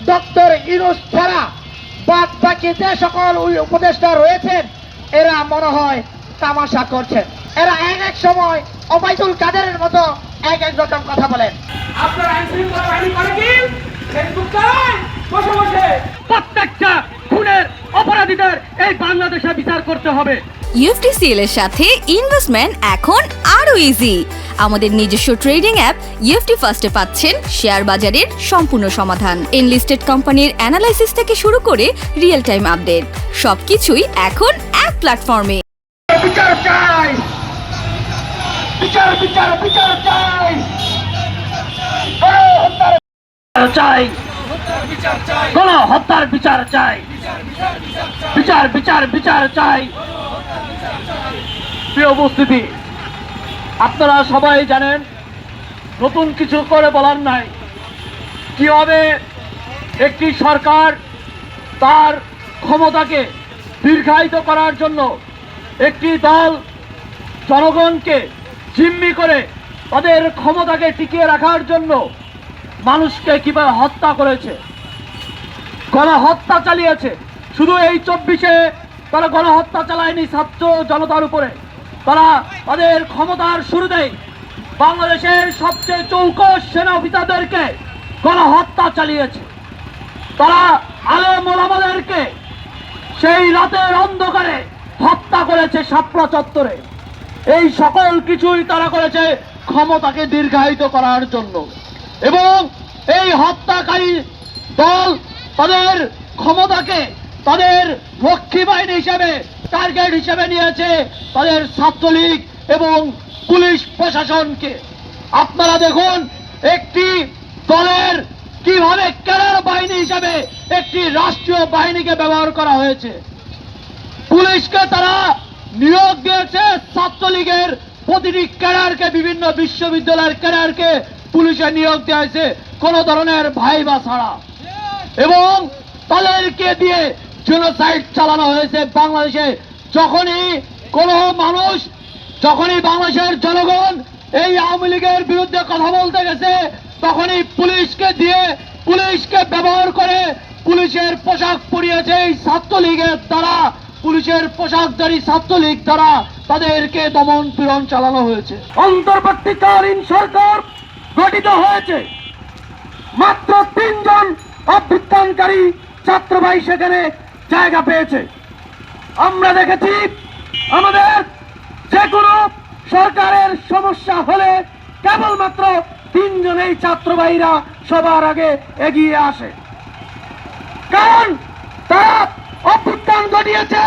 Doctor Yunus ছাড়া বাদ বাকি যে সকল উপদেষ্টা রয়েছেন এরা মনে হয় তামাশা করছেন। এরা এক এক সময় ওবায়দুল কাদেরের মতো এক এক রকম কথা বলেন। আপনার আইন শৃঙ্খলা বাহিনী করে কি ফেসবুক চালায় বসে বসে? প্রত্যেকটা খুনের অপরাধীদের এই বাংলাদেশে বিচার করতে হবে। UFTCL এর সাথে ইনভেস্টমেন্ট এখন আরো ইজি। আমাদের নিজস্ব ট্রেডিং অ্যাপ UFT ফার্স্টে পাচ্ছেন শেয়ার বাজারের সম্পূর্ণ সমাধান, এনলিস্টেড কোম্পানির অ্যানালাইসিস থেকে শুরু করে রিয়েল টাইম আপডেট, সবকিছুই এখন এক প্ল্যাটফর্মে। বিচার চাই, বিচার বিচার বিচার চাই, চাই গণহত্যার বিচার চাই, বিচার বিচার বিচার চাই। প্রিয় উপস্থিতি, আপনারা সবাই জানেন নতুন কিছু করে বলার নাই। কিভাবে একটি সরকার তার ক্ষমতাকে দীর্ঘায়িত করার জন্য একটি দল জনগণকে জিম্মি করে তাদের ক্ষমতাকে টিকিয়ে রাখার জন্য মানুষকে কিভাবে হত্যা করেছে, গণহত্যা চালিয়েছে। শুধু এই 24-এ তারা গণহত্যা চালায়নি ছাত্র জনতার উপরে, তারা তাদের ক্ষমতার শুরুতেই বাংলাদেশের সবচেয়ে চৌকস সেনা অফিসারদেরকে গণহত্যা চালিয়েছে। তারা আলেম ওলামাদেরকে সেই রাতের অন্ধকারে হত্যা করেছে শাপলা চত্বরে। এই সকল কিছুই তারা করেছে ক্ষমতাকে দীর্ঘায়িত করার জন্য। এবং এই হত্যাকারী দল তাদের ক্ষমতাকে তাদের রক্ষী বাহিনী হিসেবে টার্গেট হিসেবে নিয়েছে তাদের ছাত্রলীগ এবং পুলিশ প্রশাসনকে। আপনারা দেখুন একটি দলের কিভাবে ক্যাডার বাহিনী হিসেবে একটি রাষ্ট্রীয় বাহিনীকে ব্যবহার করা হয়েছে। পুলিশকে তারা নিয়োগ দিয়েছে ছাত্রলীগের প্রতিটি ক্যাডারকে, বিভিন্ন বিশ্ববিদ্যালয়ের ক্যাডারকে পুলিশে নিয়োগ দেওয়া হয়েছে কোন ধরনের ভাইবা ছাড়া। এবং তাদেরকে দিয়ে জেনোসাইড চালানো হয়েছে বাংলাদেশে। যখনই কোনো মানুষ, যখনই বাংলাদেশের জনগণ এই আওয়ামী লীগের বিরুদ্ধে কথা বলতে গেছে, তখনই পুলিশকে দিয়ে, পুলিশকে ব্যবহার করে পুলিশের পোশাক পরিয়েছে এই ছাত্রলীগের দ্বারা, পুলিশের পোশাকধারী ছাত্রলীগ দ্বারা তাদেরকে দমন পীড়ন চালানো হয়েছে। অন্তর্বর্তীকালীন সরকার গঠিত হয়েছে, মাত্র 3 জন অভ্যুত্থানকারী ছাত্র ভাই সেখানে জায়গা পেয়েছে। আমরা দেখেছি আমাদের যে কোনো সরকারের সমস্যা হলে কেবলমাত্র 3 জনেই ছাত্র ভাইরা সবার আগে এগিয়ে আসে, কারণ তারা অভ্যুত্থান ঘটিয়েছে,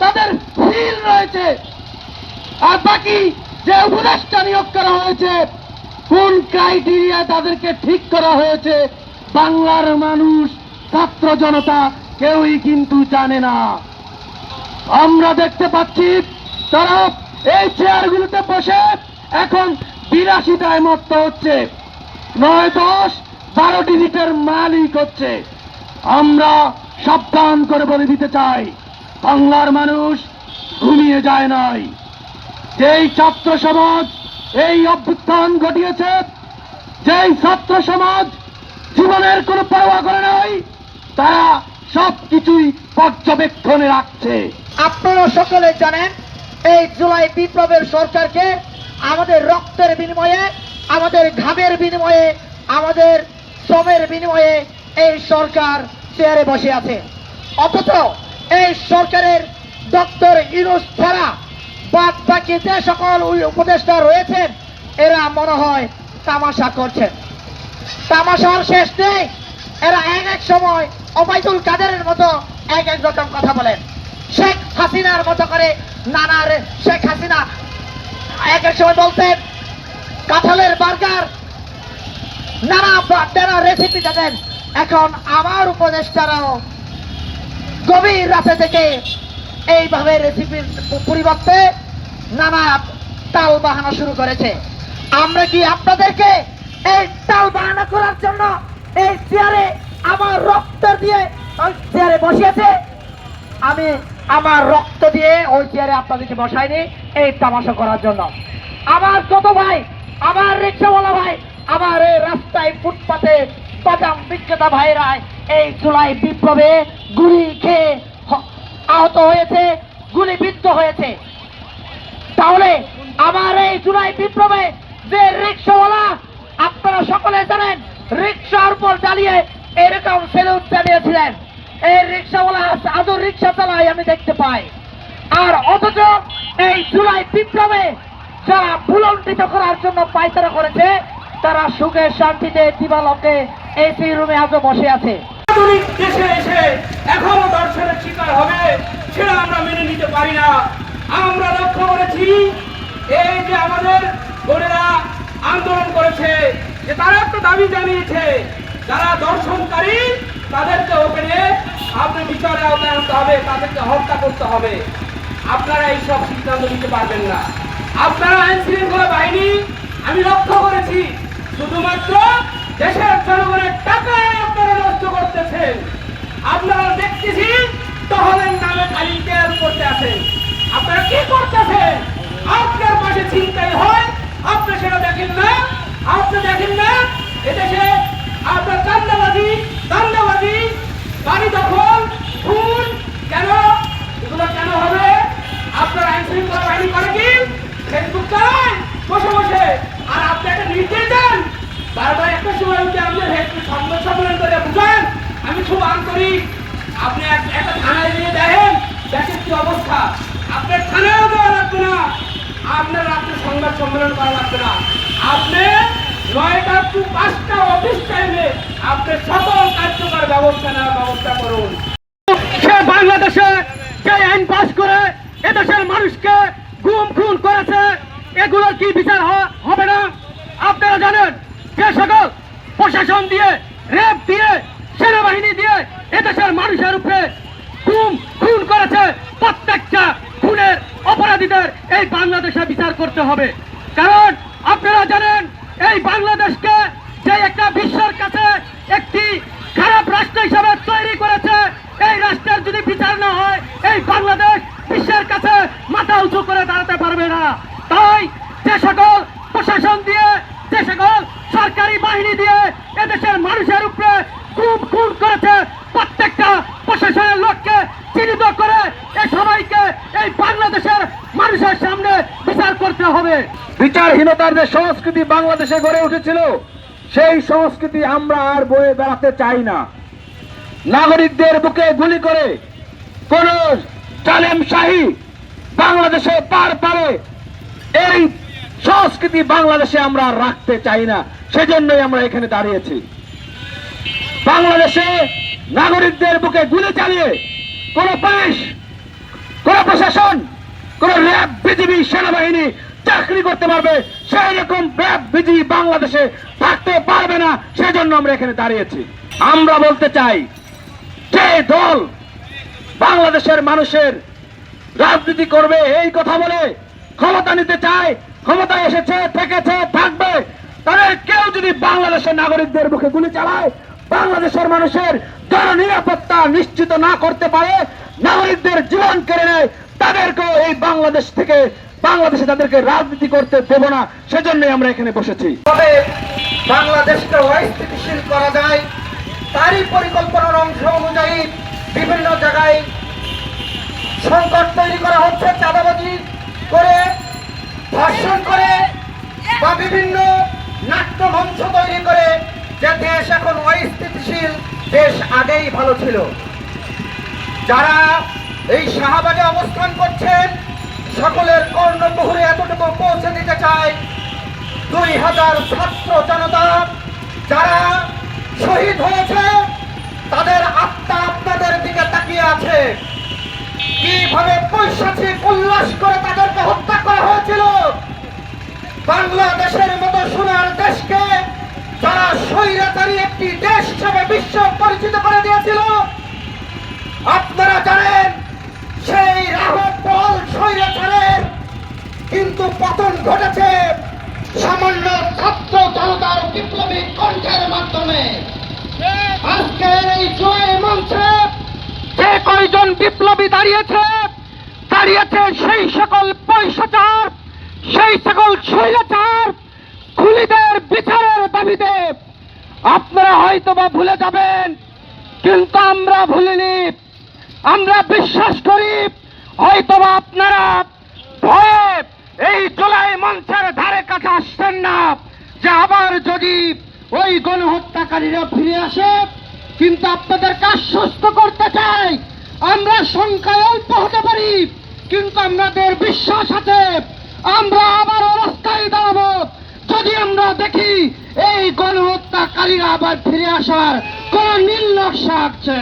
তাদের ফিল রয়েছে। আর বাকি যে উপদেষ্টা নিয়োগ করা হয়েছে, কোন ক্রাইটেরিয়া তাদেরকে ঠিক করা হয়েছে, বাংলার মানুষ, ছাত্র জনতা কেউই কিন্তু জানে না। আমরা দেখতে পাচ্ছি তারা এই চেয়ারগুলোতে বসে এখন 82টায় মত্ত হচ্ছে, 9, 10, 12 ডিজিটের মালিক হচ্ছে। আমরা সাবধান করে বলে দিতে চাই, বাংলার মানুষ ঘুমিয়ে যায় নাই। যেই ছাত্র সমাজ এই অভ্যুত্থান ঘটিয়েছে, যেই ছাত্র সমাজ জীবনের কোনো পরোয়া করে নাই, তারা সবকিছুই পর্যবেক্ষণে রাখছে। আপনারা সকলে জানেন এই জুলাই বিপ্লবের সরকারকে আমাদের রক্তের বিনিময়ে, আমাদের ঘামের বিনিময়ে, আমাদের শ্রমের বিনিময়ে এই সরকার চেয়ারে বসে আছে। অথচ এই সরকারের ডক্টর ইউনূস ছাড়া বাদ বাকি যে সকল উপদেষ্টা রয়েছেন এরা মনে হয় তামাশা করছেন। তামাশার শেষ নেই। এরা এক এক সময় ওবায়দুল কাদেরের মতো এক এক রকম কথা বলেন। শেখ হাসিনার মতো করে নানার শেখ হাসিনা এক এক সময় বলতেন কাঁঠালের বার্গার, নানা রেসিপি দেন। এখন আমার উপদেষ্টারাও গভীর রাতে থেকে এইভাবে রেসিপির পরিবর্তে নানা তাল বাহানা শুরু করেছে। আমরা কি আপনাদেরকে এই তাল বাহানা করার জন্য এই চেয়ারে আমার রক্ত দিয়ে ওই চেয়ারে বসিয়েছে? আমি আমার রক্ত দিয়ে ওই চেয়ারে আপনাদেরকে বসাইনি এই তামাশা করার জন্য। আমার কত ভাই, আমার রিক্সাওয়ালা ভাই, আমার এই রাস্তায় ফুটপাতে বাদাম বিক্রেতা ভাইরা এই জুলাই বিপ্লবে গুলি খেয়ে আহত হয়েছে, গুলিবিদ্ধ হয়েছে। তাহলে আমার এই জুলাই বিপ্লবে যে রিক্সাওয়ালা, আপনারা সকলে জানেন, রিক্সার উপর দাঁড়িয়ে এরকম সেলুট জানিয়েছিলেন, এই রিক্সাওয়ালা আজও রিক্সা চালায় আমি দেখতে পাই। আর অথচ এই জুলাই বিপ্লবে যারা ভুলণ্ঠিত করার জন্য পায়তারা করেছে, তারা সুখে শান্তিতে দিবালোকে এসি রুমে আজও বসে আছে। আধুনিক দেশে এসে এখনো দর্শনের শিকার হবে, সেটা আমরা মেনে নিতে পারি না। আমরা লক্ষ্য করেছি এই যে আমাদের বোনেরা আন্দোলন করেছে, যে তারা একটা দাবি জানিয়েছে, যারা দর্শনকারী তাদেরকে ওখানে আপনি বিচারে আওতায় আনতে হবে, তাদেরকে হত্যা করতে হবে। আপনারা এইসব সিদ্ধান্ত নিতে পারবেন না। আপনারা আইন শৃঙ্খলা বাহিনী, আমি লক্ষ্য করেছি, শুধুমাত্র দেশের জনগণের টাকা আপনারা নষ্ট করতেছেন। আপনারা দেখতেছি টহলের নামে খালি তেল করতে আছেন। আপনারা কি করতেছেন? আপনার পাশে ছিনতাই হয়, আপনি সেটা দেখেন না। আপনি দেখেন না এদেশে আপনার দান্দাবাজি, বাড়ি দখল, খুন, কেন এগুলো কেন হবে? আপনার আইন শৃঙ্খলা বাহিনী করে কি? ফেসবুক চালায় বসে বসে, আর আপনি একটা নির্দেশ দেন। বারবার একটা সময় উঠে আমাদের সংবাদ সম্মেলন করে বুঝান, আমি খুব আন্তরিক। আপনি একটা থানায় নিয়ে দেখেন কি অবস্থা। আপনার থানায়ও দেওয়া লাগবে না, আপনার রাত্রে সংবাদ সম্মেলন করা লাগবে না। আপনি 9টা টু 5টা অফিস টাইমে আপনার সকল কার্যকর ব্যবস্থা নেওয়ার ব্যবস্থা করুন। সে বাংলাদেশে যে আইন পাস করে এদেশের মানুষকে গুম খুন করেছে, এগুলোর কি বিচার হবে না? আপনারা জানেন যে সকল প্রশাসন দিয়ে, র্যাব দিয়ে, সেনাবাহিনী দিয়ে এদেশের মানুষের উপরে গুম খুন করেছে, প্রত্যেকটা খুনের অপরাধীদের এই বাংলাদেশে বিচার করতে হবে। কারণ আপনারা জানেন এই বাংলাদেশকে যে একটা বিশ্বের কাছে একটি খারাপ রাষ্ট্র হিসাবে তৈরি করেছে, এই রাষ্ট্রের যদি বিচার না হয় এই বাংলাদেশ বিশ্বের কাছে মাথা উঁচু করে দাঁড়াতে পারবে না। তাই যে সকল প্রশাসন দিয়ে, যে সকল সরকারি বাহিনী দিয়ে এদেশের মানুষের উপরে খুন করেছে, প্রত্যেকটা প্রশাসনের লোককে চিহ্নিত করে এই সবাইকে এই বাংলাদেশের মানুষের সামনে বিচার করতে হবে। বিচারহীনতার যে সংস্কৃতি বাংলাদেশে গড়ে উঠেছিল, সেই সংস্কৃতি আমরা আর বয়ে বেড়াতে চাই না। নাগরিকদের বুকে গুলি করে কোন জালেমশাহী বাংলাদেশে পার পারে, এই সংস্কৃতি বাংলাদেশে আমরা রাখতে চাই না। সেজন্যই আমরা এখানে দাঁড়িয়েছি। বাংলাদেশে নাগরিকদের বুকে গুলি চালিয়ে কোন পুলিশ, কোন প্রশাসন, কোন র্যাব, বিজিবি, সেনাবাহিনী চাকরি করতে পারবে, সেই রকম র্যাব, বিজিবি বাংলাদেশে থাকতে পারবে না। সেজন্য আমরা এখানে দাঁড়িয়েছি। আমরা বলতে চাই, যে দল বাংলাদেশের মানুষের রাজনীতি করবে এই কথা বলে ক্ষমতা নিতে চায়, ক্ষমতায় এসেছে, থেকেছে, থাকবে, তাদের কেউ যদি বাংলাদেশের নাগরিকদের মুখে গুলি চালায়, বাংলাদেশের মানুষের জননিরাপত্তা নিশ্চিত না করতে পারে, নাগরিকদের জীবন কেড়ে নেয়, তাদেরকেও এই বাংলাদেশে তাদেরকে রাজনীতি করতে দেব না। সেজন্যই আমরা এখানে বসেছি। তবে বাংলাদেশকে অস্থিতিশীল করা যায়, তারই পরিকল্পনার অংশ অনুযায়ী বিভিন্ন জায়গায় সংকট তৈরি করা হচ্ছে, চাঁদাবাজি করে, ধর্ষণ করে, বা বিভিন্ন নাট্যমঞ্চ তৈরি করে, যে দেশ এখন অস্থিতিশীল দেশ আগেই ভালো ছিল। যারা এই শাহবাগে অবস্থান করছেন, সকলের কর্ণমুহুরে এতটুকু পৌঁছে দিতে চায়, 2000 ছাত্র জনতা যারা শহীদ হয়েছে, তাদের আত্মা আপনাদের দিকে তাকিয়ে আছে। কিভাবে পৈশাচিক উল্লাস করে তাদেরকে হত্যা করা হয়েছিল। বাংলাদেশের মতো সোনার দেশকে যারা স্বৈরাচারী একটি দেশ হিসেবে বিশ্ব পরিচিত করে দিয়েছিল, আপনারা জানেন সেই রাহবল স্বৈরাচারের কিন্তু পতন ঘটেছে সামান্য ছাত্র জনতার বিপ্লবী কণ্ঠের মাধ্যমে। আজকের এই জয় মঞ্চে যে কয়জন বিপ্লবী দাঁড়িয়েছে সেই সকল পৈশাচার, সেই সকল স্বৈরাচার খুনিদের বিচারের দাবিতে। আপনারা হয়তোবা ভুলে যাবেন কিন্তু আমরা ভুলিনি। আমরা বিশ্বাস করি হয়তোবা আপনারা ভয়ে এই জুলাই মঞ্চের ধারে কাছে আসছেন না, যে আবার যদি ওই গণহত্যাকারীরা ফিরে আসে। কিন্তু আপনাদেরকে আশ্বস্ত করতে চাই, আমরা সংখ্যায় অল্প হতে পারি, কিন্তু আমাদের বিশ্বাস আছে আমরা আবার অবস্থায় দাঁড়াবো যদি আমরা দেখি এই গণহত্যাকারীরা আবার ফিরে আসার কোন নীল নকশা আছে।